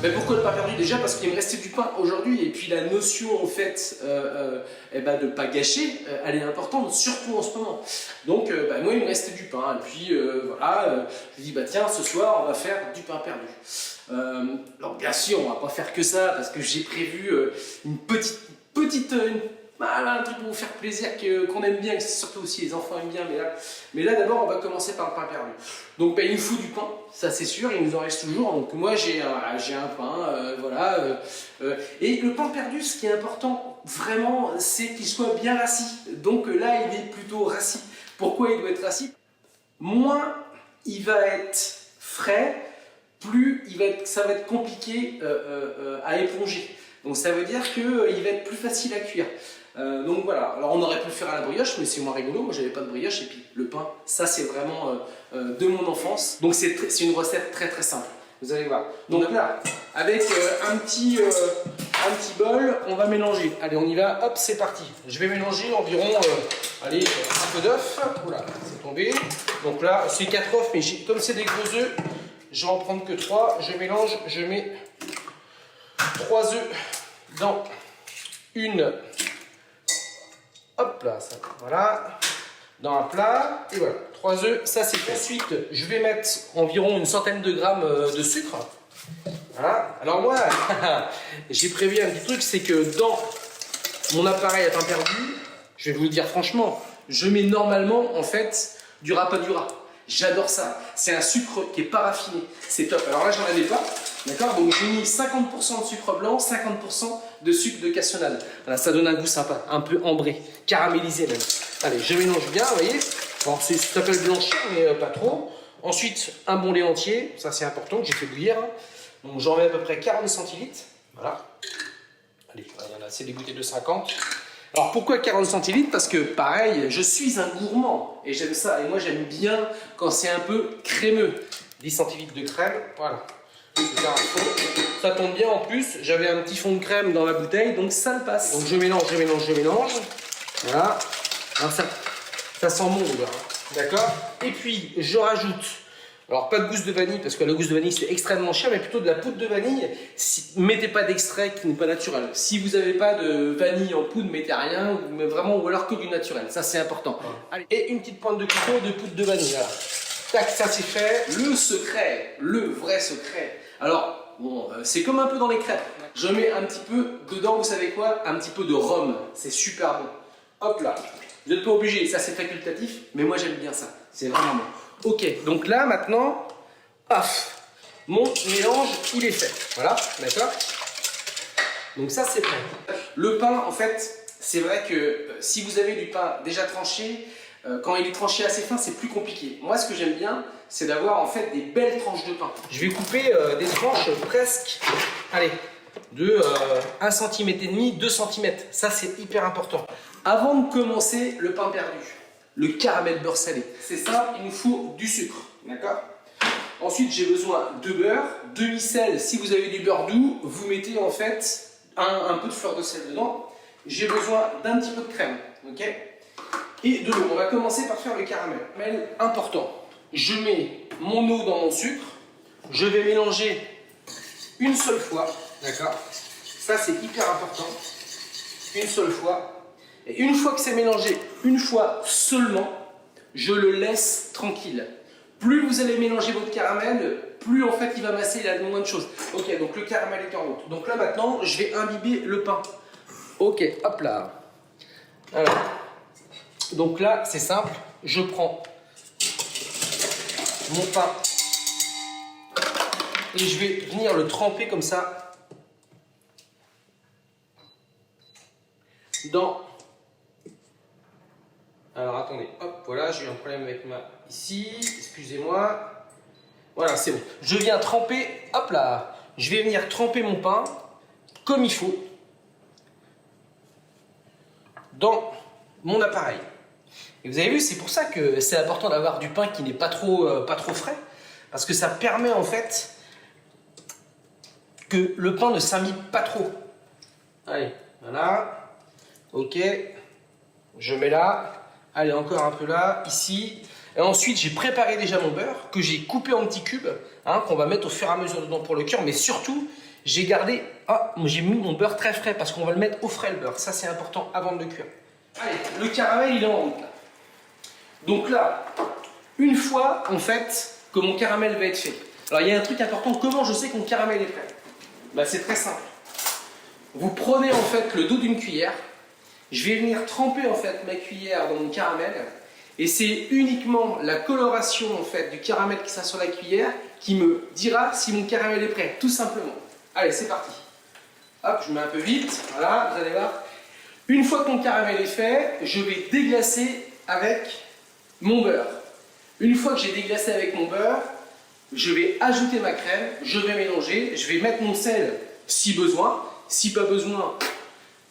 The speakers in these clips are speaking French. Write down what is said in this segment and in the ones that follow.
Mais pourquoi le pain perdu? Déjà parce qu'il me restait du pain aujourd'hui, et puis la notion en fait de ne pas gâcher, elle est importante, surtout en ce moment. Donc moi il me restait du pain, et puis voilà, je me dis bah tiens, ce soir on va faire du pain perdu. Alors bien sûr on va pas faire que ça, parce que j'ai prévu une un truc pour vous faire plaisir, qu'on aime bien, que surtout aussi les enfants aiment bien, mais là d'abord on va commencer par le pain perdu. Donc il nous faut du pain, ça c'est sûr, il nous en reste toujours, donc moi j'ai un pain, voilà. Et le pain perdu, ce qui est important vraiment, c'est qu'il soit bien rassis. Donc là il est plutôt rassis. Pourquoi il doit être rassis? Moins il va être frais, plus ça va être compliqué à éponger. Donc ça veut dire qu'il va être plus facile à cuire. Donc voilà, alors on aurait pu le faire à la brioche, mais c'est moins rigolo, moi j'avais pas de brioche, et puis le pain, ça c'est vraiment de mon enfance. Donc c'est une recette très très simple, vous allez voir. Donc là, avec un petit bol, on va mélanger. Allez, on y va, hop, c'est parti. Je vais mélanger environ, allez, un peu d'œuf. Voilà, c'est tombé. Donc là, c'est 4 œufs, mais comme c'est des gros œufs, je vais en prendre que 3. Je mélange, je mets 3 œufs dans une... Hop là, ça, voilà, dans un plat, et voilà, 3 œufs, ça c'est fait. Ensuite, je vais mettre environ une centaine de grammes de sucre. Voilà, alors moi, j'ai prévu un petit truc, c'est que dans mon appareil à pain perdu, je vais vous le dire franchement, je mets normalement en fait du rapadura. J'adore ça, c'est un sucre qui est pas raffiné, c'est top. Alors là, j'en avais pas, d'accord, donc j'ai mis 50% de sucre blanc, 50% de sucre de cassonade. Voilà, ça donne un goût sympa, un peu ambré, caramélisé même. Allez, je mélange bien, vous voyez. Bon, ça s'appelle blanchir, mais pas trop. Ensuite, un bon lait entier, ça c'est important, que j'ai fait bouillir. Donc j'en mets à peu près 40 centilitres. Voilà. Allez, il y en a assez des bouteilles de 50. Alors pourquoi 40 centilitres? Parce que pareil, je suis un gourmand et j'aime ça. Et moi j'aime bien quand c'est un peu crémeux. 10 centilitres de crème, voilà. Ça tombe bien en plus, j'avais un petit fond de crème dans la bouteille, donc ça le passe. Donc je mélange. Voilà. Alors ça sent bon, d'accord. Et puis je rajoute, alors pas de gousse de vanille, parce que la gousse de vanille c'est extrêmement cher, mais plutôt de la poudre de vanille. Mettez pas d'extrait qui n'est pas naturel. Si vous n'avez pas de vanille en poudre, mettez rien, mais vraiment, ou alors que du naturel, ça c'est important. Allez. Et une petite pointe de couteau de poudre de vanille, voilà. Tac, ça c'est fait. Le secret, le vrai secret. Alors, bon, c'est comme un peu dans les crêpes. Je mets un petit peu dedans, vous savez quoi? Un petit peu de rhum. C'est super bon. Hop là. Vous n'êtes pas obligé, ça c'est facultatif, mais moi j'aime bien ça. C'est vraiment bon. Ok, donc là maintenant, paf, mon mélange il est fait. Voilà, d'accord? Donc ça c'est prêt. Le pain, en fait, c'est vrai que si vous avez du pain déjà tranché, quand il est tranché assez fin, c'est plus compliqué. Moi, ce que j'aime bien, c'est d'avoir en fait des belles tranches de pain. Je vais couper des tranches presque, allez, de 1,5 cm, 2 cm. Ça, c'est hyper important. Avant de commencer le pain perdu, le caramel beurre salé, c'est ça, il nous faut du sucre, d'accord? Ensuite, j'ai besoin de beurre, demi-sel. Si vous avez du beurre doux, vous mettez en fait un peu de fleur de sel dedans. J'ai besoin d'un petit peu de crème, ok? Et de l'eau. On va commencer par faire le caramel. Important. Je mets mon eau dans mon sucre. Je vais mélanger une seule fois. D'accord? Ça, c'est hyper important. Une seule fois. Et une fois que c'est mélangé, une fois seulement, je le laisse tranquille. Plus vous allez mélanger votre caramel, plus en fait il va masser, il a moins de choses. Ok, donc le caramel est en route. Donc là maintenant, je vais imbiber le pain. Ok, hop là. Alors. Donc là, c'est simple, je prends mon pain et je vais venir le tremper comme ça dans... Alors attendez, hop, voilà, j'ai eu un problème avec ma... Ici, excusez-moi. Voilà, c'est bon. Je viens tremper, hop là, je vais venir tremper mon pain comme il faut dans mon appareil. Et vous avez vu, c'est pour ça que c'est important d'avoir du pain qui n'est pas trop frais, parce que ça permet en fait que le pain ne s'imbibe pas trop. Allez, voilà, ok, je mets là, allez encore un peu là, ici, et ensuite j'ai préparé déjà mon beurre, que j'ai coupé en petits cubes, hein, qu'on va mettre au fur et à mesure dedans pour le cuire, mais surtout, J'ai gardé, j'ai mis mon beurre très frais parce qu'on va le mettre au frais le beurre. Ça c'est important avant de le cuire. Allez, le caramel il est en route là. Donc là, une fois en fait que mon caramel va être fait. Alors il y a un truc important, comment je sais que mon caramel est prêt? Bah, c'est très simple. Vous prenez en fait le dos d'une cuillère, je vais venir tremper en fait ma cuillère dans mon caramel et c'est uniquement la coloration en fait du caramel qui sera sur la cuillère qui me dira si mon caramel est prêt, tout simplement. Allez, c'est parti. Hop, je mets un peu vite, voilà, vous allez voir. Une fois que mon caramel est fait, je vais déglacer avec mon beurre. Une fois que j'ai déglacé avec mon beurre, je vais ajouter ma crème, je vais mélanger, je vais mettre mon sel si besoin, si pas besoin,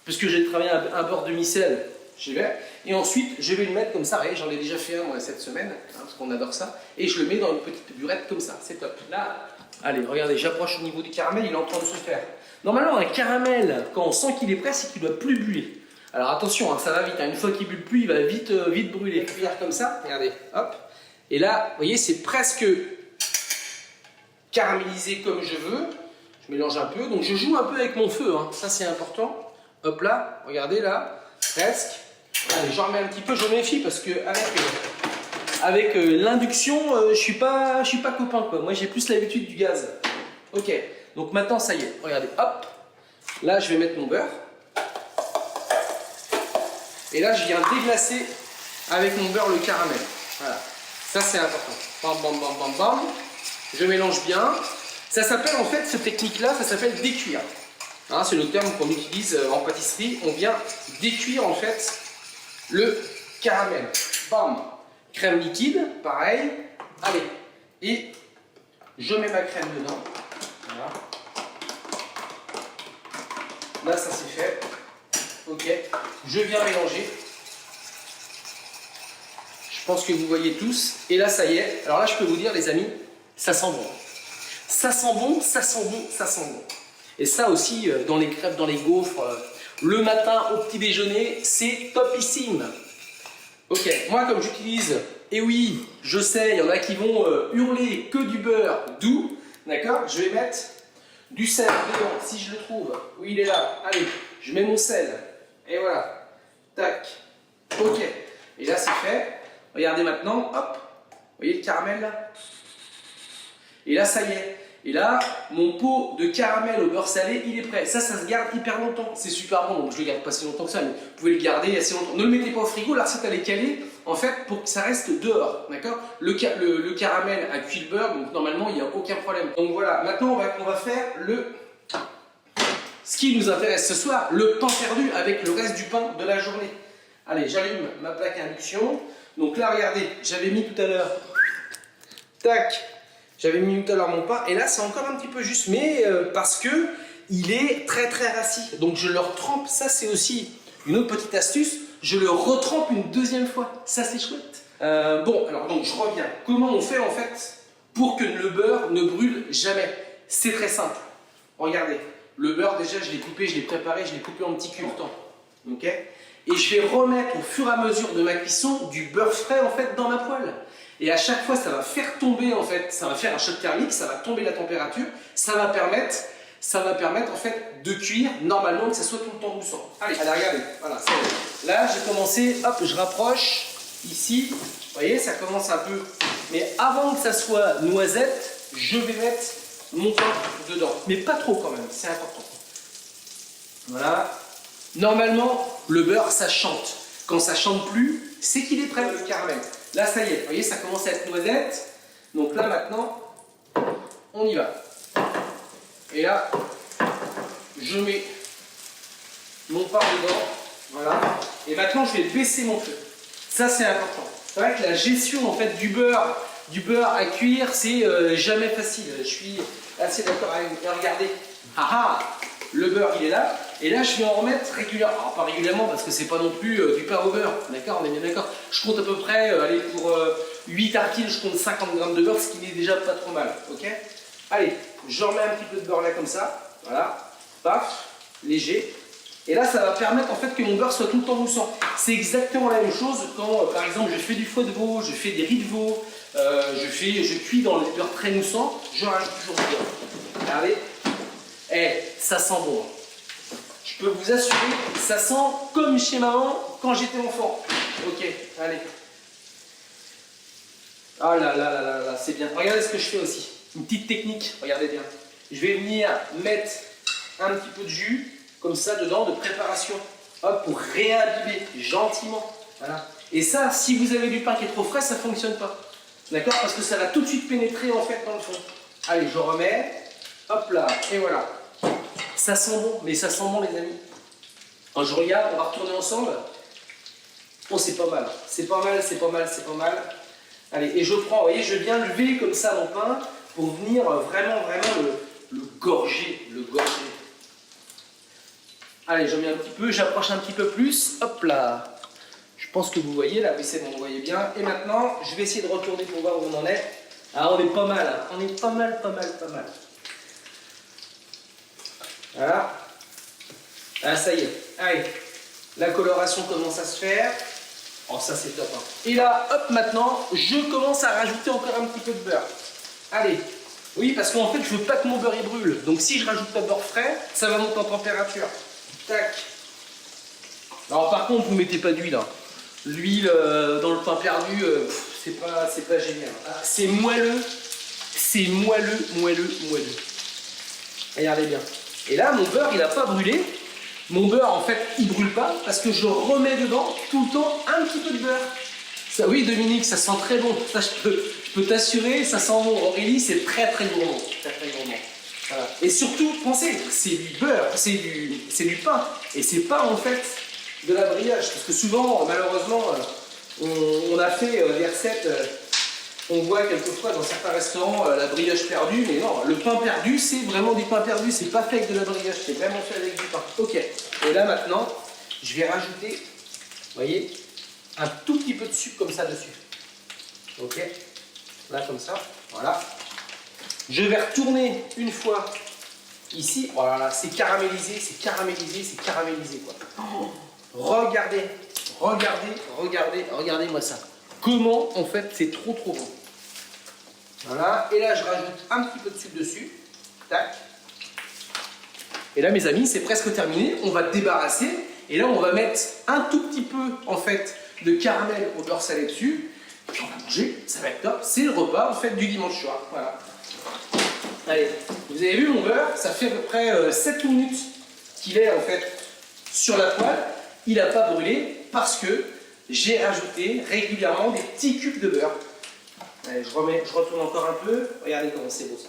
parce que j'ai travaillé un beurre demi-sel, j'y vais. Et ensuite, je vais le mettre comme ça, voyez, j'en ai déjà fait un moi cette semaine, hein, parce qu'on adore ça, et je le mets dans une petite burette comme ça, c'est top. Là, allez, regardez, j'approche au niveau du caramel, il est en train de se faire. Normalement, un caramel, quand on sent qu'il est prêt, c'est qu'il ne doit plus buller. Alors attention, hein, ça va vite, hein. Une fois qu'il ne bulle plus, il va vite brûler. Cuillère comme ça, regardez, hop. Et là, vous voyez, c'est presque caramélisé comme je veux. Je mélange un peu, donc je joue un peu avec mon feu, hein. Ça c'est important. Hop là, regardez là, presque. Allez, j'en remets un petit peu, je me méfie parce que avec l'induction, je suis pas copain quoi. Moi j'ai plus l'habitude du gaz. Ok, donc maintenant ça y est, regardez, hop. Là je vais mettre mon beurre. Et là je viens déglacer avec mon beurre le caramel. Voilà, ça c'est important. Bam bam bam bam bam. Je mélange bien. Ça s'appelle en fait, cette technique-là, ça s'appelle décuire. Hein, c'est le terme qu'on utilise en pâtisserie. On vient décuire en fait le caramel. Bam. Crème liquide, pareil. Allez. Et je mets ma crème dedans. Voilà. Là, ça c'est fait. Ok. Je viens mélanger. Je pense que vous voyez tous. Et là, ça y est. Alors là, je peux vous dire, les amis, ça sent bon. Ça sent bon, ça sent bon, ça sent bon. Et ça aussi, dans les crêpes, dans les gaufres, le matin au petit déjeuner, c'est topissime. Ok, moi comme j'utilise, et oui, je sais, il y en a qui vont hurler que du beurre doux, d'accord? Je vais mettre du sel dedans, si je le trouve. Oui, il est là. Allez, je mets mon sel. Et voilà. Tac. Ok. Et là, c'est fait. Regardez maintenant, hop. Vous voyez le caramel là? Et là, ça y est. Et là, mon pot de caramel au beurre salé, il est prêt. Ça se garde hyper longtemps. C'est super bon. Donc, je ne le garde pas si longtemps que ça, mais vous pouvez le garder assez longtemps. Ne le mettez pas au frigo. La recette, elle est calée, en fait, pour que ça reste dehors. D'accord? Le caramel a cuit le beurre, donc normalement, il n'y a aucun problème. Donc voilà. Maintenant, on va faire ce qui nous intéresse ce soir, le pain perdu avec le reste du pain de la journée. Allez, j'allume ma plaque à induction. Donc là, regardez, j'avais mis tout à l'heure. Tac. J'avais mis tout à l'heure mon pain, et là c'est encore un petit peu juste, mais parce que il est très très rassis. Donc je le retrempe, ça c'est aussi une autre petite astuce, je le retrempe une deuxième fois, ça c'est chouette. Bon, alors donc je reviens. Comment on fait en fait pour que le beurre ne brûle jamais? C'est très simple. Regardez, le beurre déjà je l'ai coupé, je l'ai préparé, je l'ai coupé en petits cubes. Ok? Et je vais remettre au fur et à mesure de ma cuisson du beurre frais en fait dans ma poêle. Et à chaque fois, ça va faire tomber, en fait, ça va faire un choc thermique, ça va tomber la température, ça va permettre en fait de cuire normalement, que ça soit tout le temps moussant. Allez, regardez, voilà, c'est bon. Là, j'ai commencé, hop, je rapproche, ici, vous voyez, ça commence un peu. Mais avant que ça soit noisette, je vais mettre mon pain dedans. Mais pas trop quand même, c'est important. Voilà. Normalement, le beurre, ça chante. Quand ça chante plus, c'est qu'il est prêt, le caramel. Là, ça y est, vous voyez, ça commence à être noisette. Donc là, maintenant, on y va. Et là, je mets mon pain dedans. Voilà. Et maintenant, je vais baisser mon feu. Ça, c'est important. C'est vrai que la gestion, en fait, du beurre à cuire, c'est jamais facile. Je suis assez d'accord avec vous. Regardez. Le beurre, il est là. Et là, je vais en remettre régulièrement. Alors, pas régulièrement, parce que c'est pas non plus du pain au beurre. D'accord, on est bien d'accord. Je compte à peu près, allez, pour 8 tartines, je compte 50 grammes de beurre, ce qui n'est déjà pas trop mal. Ok? Allez, je remets un petit peu de beurre là, comme ça. Voilà. Paf, léger. Et là, ça va permettre en fait que mon beurre soit tout le temps moussant. C'est exactement la même chose quand, par exemple, je fais du foie de veau, je fais des riz de veau, je cuis dans le beurre très moussant, je rajoute toujours du beurre. Regardez. Eh, ça sent bon. Je peux vous assurer, ça sent comme chez maman quand j'étais enfant. Ok, allez. Ah là là là là là, c'est bien. Regardez ce que je fais aussi. Une petite technique, regardez bien. Je vais venir mettre un petit peu de jus, comme ça, dedans, de préparation. Hop, pour réimbiber gentiment. Voilà. Et ça, si vous avez du pain qui est trop frais, ça ne fonctionne pas. D'accord? Parce que ça va tout de suite pénétrer en fait dans le fond. Allez, je remets. Hop là, et voilà. Ça sent bon, mais ça sent bon les amis. Quand je regarde, on va retourner ensemble. Oh, c'est pas mal. C'est pas mal, c'est pas mal, c'est pas mal. Allez, et je prends, vous voyez, je viens lever comme ça mon pain pour venir vraiment le gorger, Allez, j'en mets un petit peu, j'approche un petit peu plus. Hop là. Je pense que vous voyez, là, oui, c'est bon, vous voyez bien. Et maintenant, je vais essayer de retourner pour voir où on en est. Ah, on est pas mal, hein. On est pas mal. Voilà. Ah, ça y est. Allez, la coloration commence à se faire. Oh, ça c'est top. Hein. Et là, hop, maintenant, je commence à rajouter encore un petit peu de beurre. Allez. Oui, parce qu'en fait, je veux pas que mon beurre il brûle. Donc, si je rajoute pas de beurre frais, ça va monter en température. Tac. Alors, par contre, vous mettez pas d'huile. Hein. L'huile dans le pain perdu, c'est pas génial. Ah, c'est moelleux. C'est moelleux. Regardez bien. Et là, mon beurre, il n'a pas brûlé. Mon beurre, en fait, il brûle pas parce que je remets dedans tout le temps un petit peu de beurre. Ça, oui, Dominique, ça sent très bon. Ça, je peux t'assurer, ça sent bon. Aurélie, c'est très gourmand. Très gourmand. Voilà. Et surtout, pensez, c'est du beurre, c'est du pain. Et c'est pas en fait de la brioche. Parce que souvent, malheureusement, on a fait des recettes. On voit quelquefois dans certains restaurants la brioche perdue, mais non, le pain perdu, c'est vraiment du pain perdu, c'est pas fait avec de la brioche, c'est vraiment fait avec du pain. Ok, et là maintenant, je vais rajouter, vous voyez, un tout petit peu de sucre comme ça dessus. Ok, là comme ça, voilà. Je vais retourner une fois ici, voilà, c'est caramélisé quoi. Regardez-moi ça. Comment en fait c'est trop bon. Voilà, et là je rajoute un petit peu de sucre dessus. Tac. Et là mes amis, c'est presque terminé. On va débarrasser. Et là on va mettre un tout petit peu en fait de caramel au beurre salé dessus. Et puis on va manger, ça va être top. C'est le repas en fait du dimanche soir. Voilà. Allez, vous avez vu mon beurre, ça fait à peu près 7 minutes qu'il est en fait sur la poêle. Il n'a pas brûlé parce que j'ai rajouté régulièrement des petits cubes de beurre. Allez, je retourne encore un peu. Regardez comment c'est beau ça.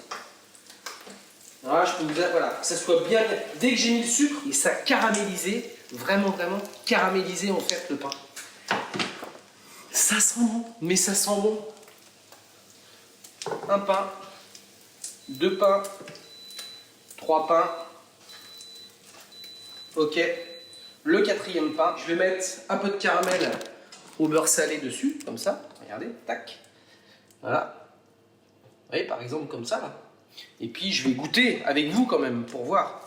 Voilà, je peux vous dire, voilà, que ça soit bien. Dès que j'ai mis le sucre, et ça caramélisé, vraiment caramélisé en fait le pain. Ça sent bon, mais ça sent bon. Un pain, 2 pains, 3 pains. Ok. Le 4e pain, je vais mettre un peu de caramel au beurre salé dessus, comme ça. Regardez, tac. Voilà. Vous voyez, par exemple, comme ça. Là. Et puis, je vais goûter avec vous quand même pour voir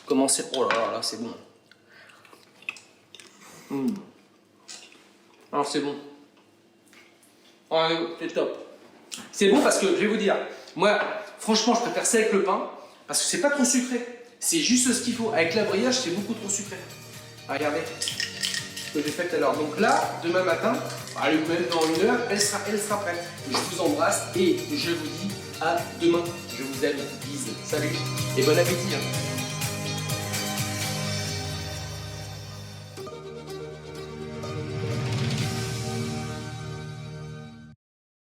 comment c'est. Oh là là, c'est bon. Alors, c'est bon. Oh, c'est top. C'est bon parce que, je vais vous dire, moi, franchement, je préfère ça avec le pain parce que c'est pas trop sucré. C'est juste ce qu'il faut. Avec la brioche, c'est beaucoup trop sucré. Regardez ce que j'ai fait tout à l'heure. Donc là, demain matin, allez, même dans 1 heure, elle sera prête. Je vous embrasse et je vous dis à demain. Je vous aime. Bisous. Salut et bon appétit. Hein.